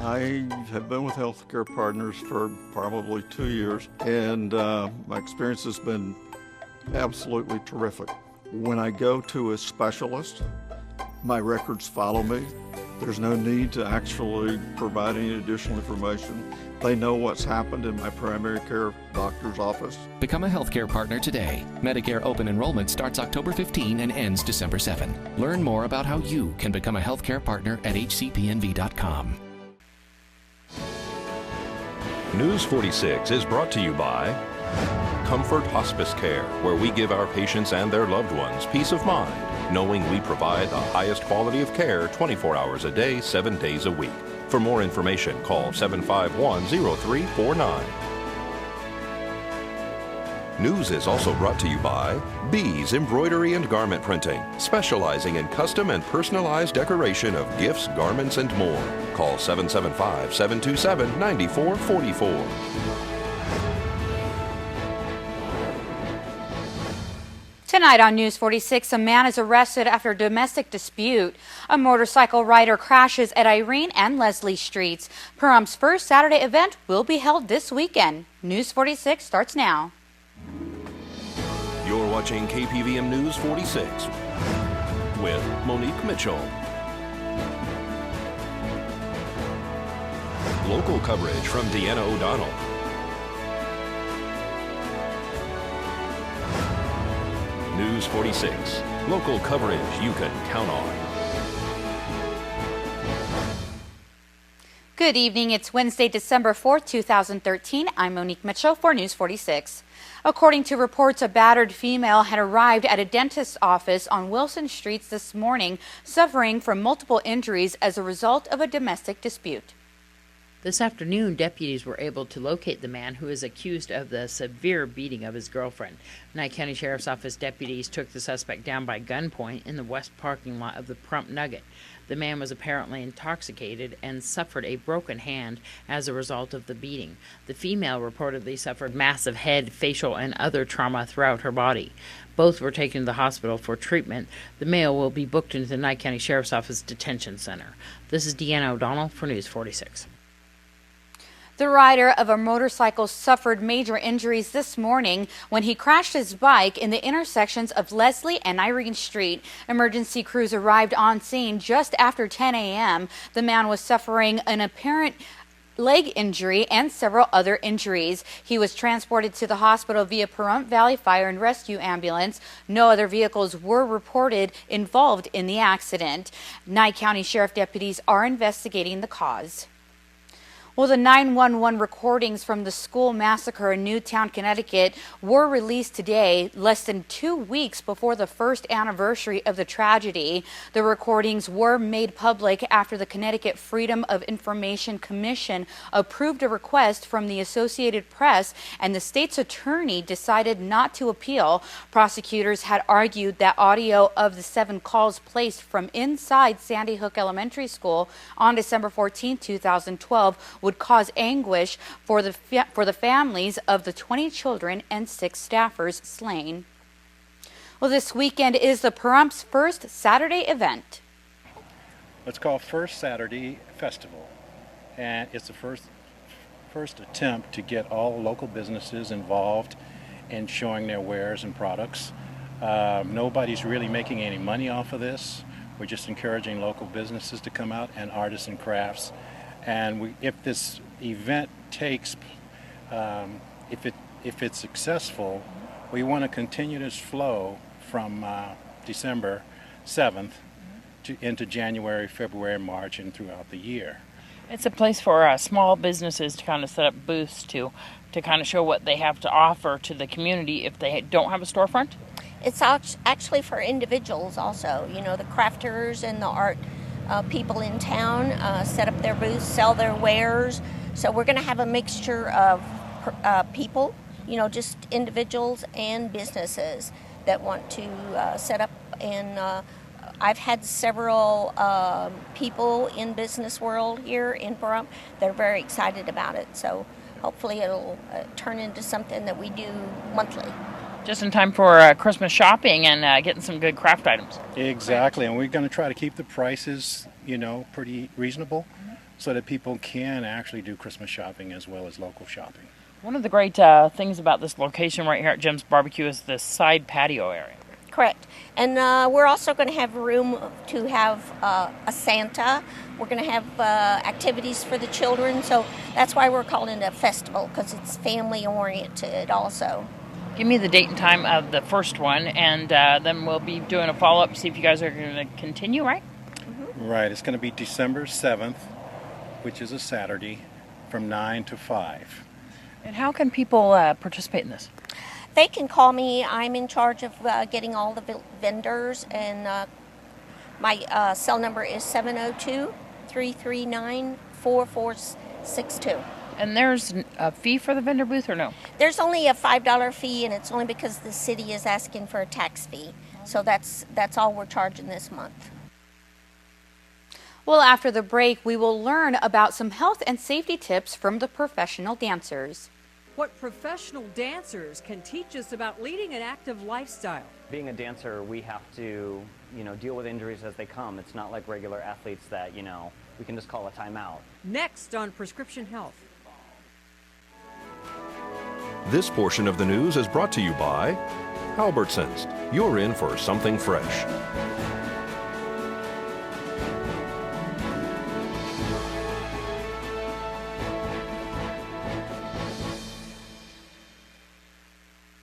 I have been with Healthcare Partners for probably 2 years, and my experience has been absolutely terrific. When I go to a specialist, my records follow me. There's no need to actually provide any additional information. They know what's happened in my primary care doctor's office. Become a healthcare partner today. Medicare open enrollment starts October 15 and ends December 7. Learn more about how you can become a healthcare partner at hcpnv.com. News 46 is brought to you by Comfort Hospice Care, where we give our patients and their loved ones peace of mind, knowing we provide the highest quality of care 24 hours a day, 7 days a week. For more information, call 751-0349. News is also brought to you by Bees Embroidery and Garment Printing, specializing in custom and personalized decoration of gifts, garments, and more. Call 775-727-9444. Tonight on News 46, a man is arrested after a domestic dispute. A motorcycle rider crashes at Irene and Leslie Streets. Pahrum's first Saturday event will be held this weekend. News 46 starts now. You're watching KPVM News 46 with Monique Mitchell. Local coverage from Deanna O'Donnell. News 46, local coverage you can count on. Good evening. It's Wednesday, December 4th, 2013. I'm Monique Mitchell for News 46. According to reports, a battered female had arrived at a dentist's office on Wilson Streets this morning, suffering from multiple injuries as a result of a domestic dispute. This afternoon, deputies were able to locate the man who is accused of the severe beating of his girlfriend. Nye County Sheriff's Office deputies took the suspect down by gunpoint in the west parking lot of the Pahrump Nugget. The man was apparently intoxicated and suffered a broken hand as a result of the beating. The female reportedly suffered massive head, facial, and other trauma throughout her body. Both were taken to the hospital for treatment. The male will be booked into the Nye County Sheriff's Office Detention Center. This is Deanna O'Donnell for News 46. The rider of a motorcycle suffered major injuries this morning when he crashed his bike in the intersections of Leslie and Irene Street. Emergency crews arrived on scene just after 10 a.m. The man was suffering an apparent leg injury and several other injuries. He was transported to the hospital via Pahrump Valley Fire and Rescue Ambulance. No other vehicles were reported involved in the accident. Nye County Sheriff deputies are investigating the cause. Well, the 911 recordings from the school massacre in Newtown, Connecticut were released today, less than 2 weeks before the first anniversary of the tragedy. The recordings were made public after the Connecticut Freedom of Information Commission approved a request from the Associated Press, and the state's attorney decided not to appeal. Prosecutors had argued that audio of the 7 calls placed from inside Sandy Hook Elementary School on December 14, 2012 would cause anguish for the families of the 20 children and 6 staffers slain. Well, this weekend is the Pahrump's first Saturday event. It's called First Saturday Festival, and it's the first attempt to get all local businesses involved in showing their wares and products. Nobody's really making any money off of this. We're just encouraging local businesses to come out and artists and crafts. And if this event takes, if it's successful, we want to continue this flow from December 7th into January, February, March, and throughout the year. It's a place for small businesses to kind of set up booths to kind of show what they have to offer to the community if they don't have a storefront. It's actually for individuals also, you know, the crafters and the art people in town set up their booths, sell their wares. So we're going to have a mixture of people, you know, just individuals and businesses that want to set up. And I've had several people in business world here in Pahrump that are very excited about it. So hopefully it'll turn into something that we do monthly. Just in time for Christmas shopping and getting some good craft items. Exactly, and we're going to try to keep the prices, you know, pretty reasonable. so that people can actually do Christmas shopping as well as local shopping. One of the great things about this location right here at Jim's Barbecue is this side patio area. Correct. And we're also going to have room to have a Santa. We're going to have activities for the children. So that's why we're calling it a festival, because it's family oriented also. Give me the date and time of the first one, and then we'll be doing a follow-up to see if you guys are going to continue, right? Mm-hmm. Right. It's going to be December 7th, which is a Saturday, from 9 to 5. And how can people participate in this? They can call me. I'm in charge of getting all the vendors, and my cell number is 702-339-4462. And there's a fee for the vendor booth, or no? There's only a $5 fee, and it's only because the city is asking for a tax fee. So that's all we're charging this month. Well, after the break, we will learn about some health and safety tips from the professional dancers. What professional dancers can teach us about leading an active lifestyle. Being a dancer, we have to, deal with injuries as they come. It's not like regular athletes that, we can just call a timeout. Next on Prescription Health. This portion of the news is brought to you by Albertsons. You're in for something fresh.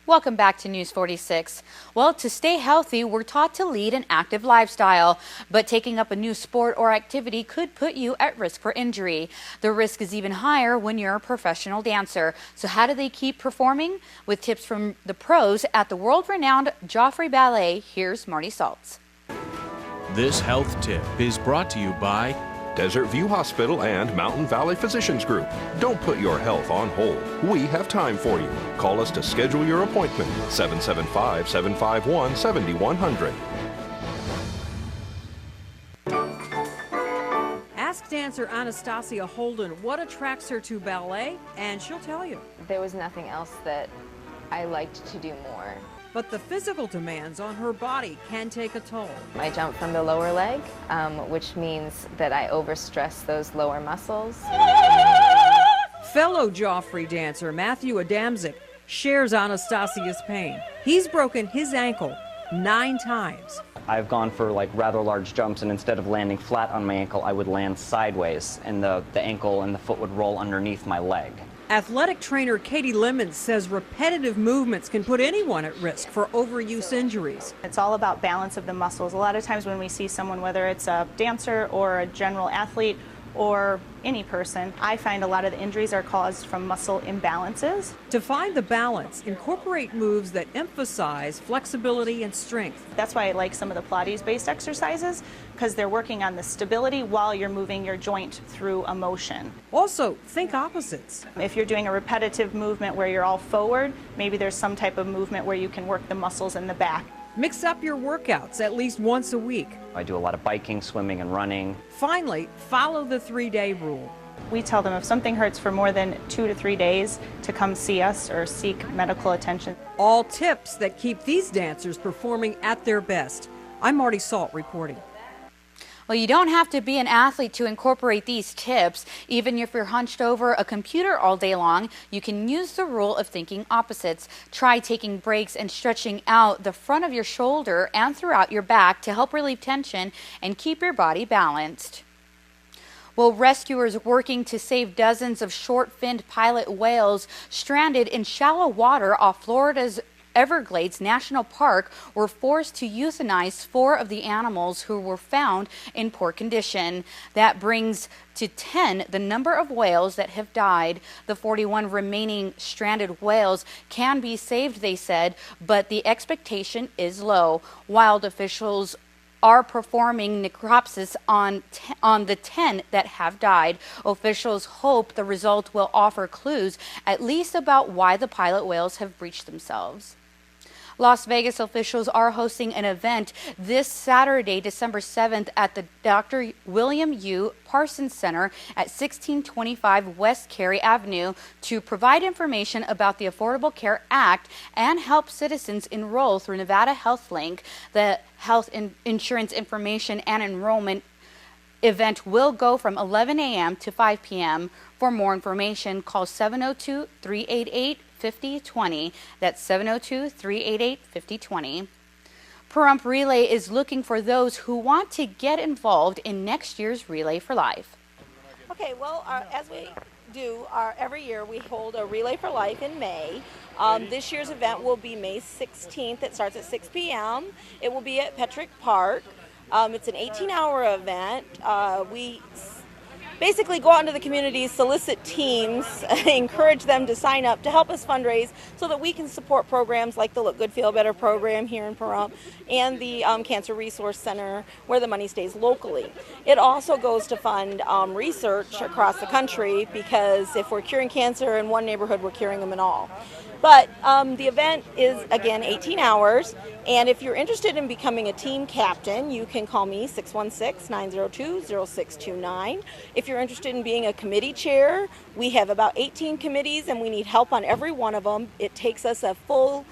Welcome back to News 46. Well, to stay healthy, we're taught to lead an active lifestyle, but taking up a new sport or activity could put you at risk for injury. The risk is even higher when you're a professional dancer. So how do they keep performing? With tips from the pros at the world-renowned Joffrey Ballet, here's Marty Saltz. This health tip is brought to you by Desert View Hospital and Mountain Valley Physicians Group. Don't put your health on hold. We have time for you. Call us to schedule your appointment. 775-751-7100. Ask dancer Anastasia Holden what attracts her to ballet, and she'll tell you. There was nothing else that I liked to do more. But the physical demands on her body can take a toll. I jump from the lower leg, which means that I overstress those lower muscles. Fellow Joffrey dancer Matthew Adamczyk shares Anastasia's pain. He's broken his ankle 9 times. I've gone for rather large jumps, and instead of landing flat on my ankle, I would land sideways, and the ankle and the foot would roll underneath my leg. Athletic trainer Katie Lemons says repetitive movements can put anyone at risk for overuse injuries. It's all about balance of the muscles. A lot of times when we see someone, whether it's a dancer or a general athlete or any person, I find a lot of the injuries are caused from muscle imbalances. To find the balance, incorporate moves that emphasize flexibility and strength. That's why I like some of the Pilates-based exercises, because they're working on the stability while you're moving your joint through a motion. Also, think opposites. If you're doing a repetitive movement where you're all forward, maybe there's some type of movement where you can work the muscles in the back. Mix up your workouts at least once a week. I do a lot of biking, swimming, and running. Finally, follow the 3-day rule. We tell them if something hurts for more than 2 to 3 days to come see us or seek medical attention. All tips that keep these dancers performing at their best. I'm Marty Salt reporting. Well, you don't have to be an athlete to incorporate these tips. Even if you're hunched over a computer all day long, you can use the rule of thinking opposites. Try taking breaks and stretching out the front of your shoulder and throughout your back to help relieve tension and keep your body balanced. Well, rescuers working to save dozens of short-finned pilot whales stranded in shallow water off Florida's Everglades National Park were forced to euthanize 4 of the animals who were found in poor condition. That brings to 10 the number of whales that have died. The 41 remaining stranded whales can be saved, they said, but the expectation is low. Wild officials are performing necropsies on the 10 that have died. Officials hope the result will offer clues at least about why the pilot whales have breached themselves. Las Vegas officials are hosting an event this Saturday, December 7th at the Dr. William U. Parsons Center at 1625 West Cary Avenue to provide information about the Affordable Care Act and help citizens enroll through Nevada Health Link. The health insurance information and enrollment Event will go from 11 a.m. to 5 p.m. For more information, call 702-388-5020. That's 702-388-5020. Pahrump Relay is looking for those who want to get involved in next year's Relay for Life. Okay, well, as we do every year, we hold a Relay for Life in May. This year's event will be May 16th. It starts at 6 p.m. It will be at Petrick Park. It's an 18-hour event. We basically go out into the community, solicit teams, encourage them to sign up to help us fundraise so that we can support programs like the Look Good, Feel Better program here in Pahrump and the Cancer Resource Center where the money stays locally. It also goes to fund research across the country because if we're curing cancer in one neighborhood, we're curing them in all. But the event is, again, 18 hours, and if you're interested in becoming a team captain, you can call me 616-902-0629. If you're interested in being a committee chair, we have about 18 committees, and we need help on every one of them. It takes us a full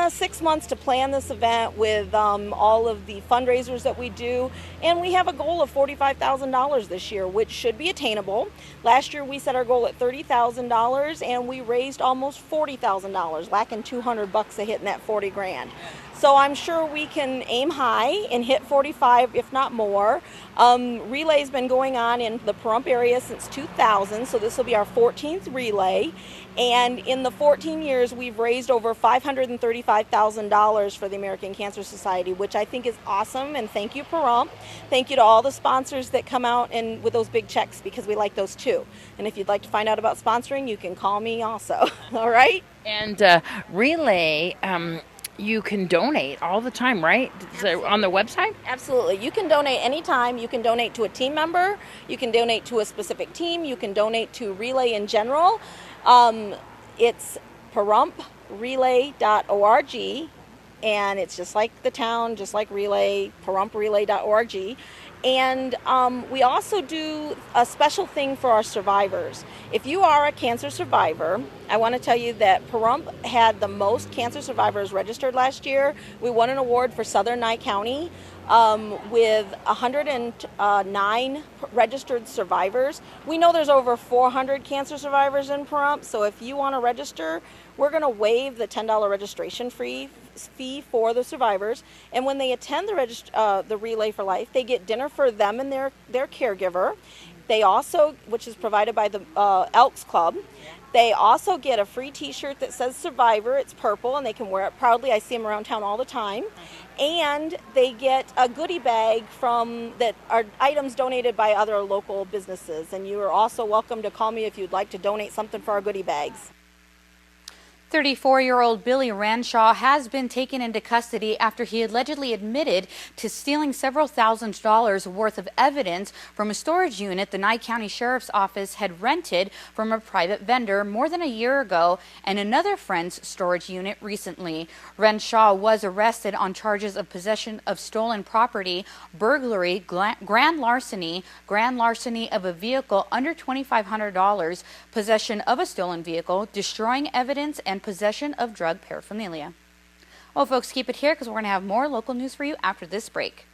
6 months to plan this event with all of the fundraisers that we do, and we have a goal of $45,000 this year, which should be attainable. Last year we set our goal at $30,000 and we raised almost $40,000, lacking $200 of hitting that 40 grand. So I'm sure we can aim high and hit 45, if not more. Relay's been going on in the Pahrump area since 2000, so this will be our 14th relay. And in the 14 years, we've raised over $535,000 for the American Cancer Society, which I think is awesome. And thank you, Pahrump. Thank you to all the sponsors that come out and with those big checks, because we like those too. And if you'd like to find out about sponsoring, you can call me also. All right? And Relay, you can donate all the time, right? On the website? Absolutely. You can donate anytime. You can donate to a team member. You can donate to a specific team. You can donate to Relay in general. It's pahrumprelay.org, and it's just like the town, just like Relay, pahrumprelay.org. And we also do a special thing for our survivors. If you are a cancer survivor, I want to tell you that Pahrump had the most cancer survivors registered last year. We won an award for Southern Nye County with 109 registered survivors. We know there's over 400 cancer survivors in Pahrump, so if you want to register, we're going to waive the $10 registration fee for the survivors, and when they attend the Relay for Life, they get dinner for them and their caregiver. They also, which is provided by the Elks Club, they also get a free t-shirt that says Survivor. It's purple and they can wear it proudly. I see them around town all the time. And they get a goodie bag that are items donated by other local businesses, and you are also welcome to call me if you'd like to donate something for our goodie bags. 34-year-old Billy Ranshaw has been taken into custody after he allegedly admitted to stealing several $1,000s worth of evidence from a storage unit the Nye County Sheriff's Office had rented from a private vendor more than a year ago and another friend's storage unit recently. Ranshaw was arrested on charges of possession of stolen property, burglary, grand larceny of a vehicle under $2,500, possession of a stolen vehicle, destroying evidence, and possession of drug paraphernalia. Well, folks, keep it here because we're going to have more local news for you after this break.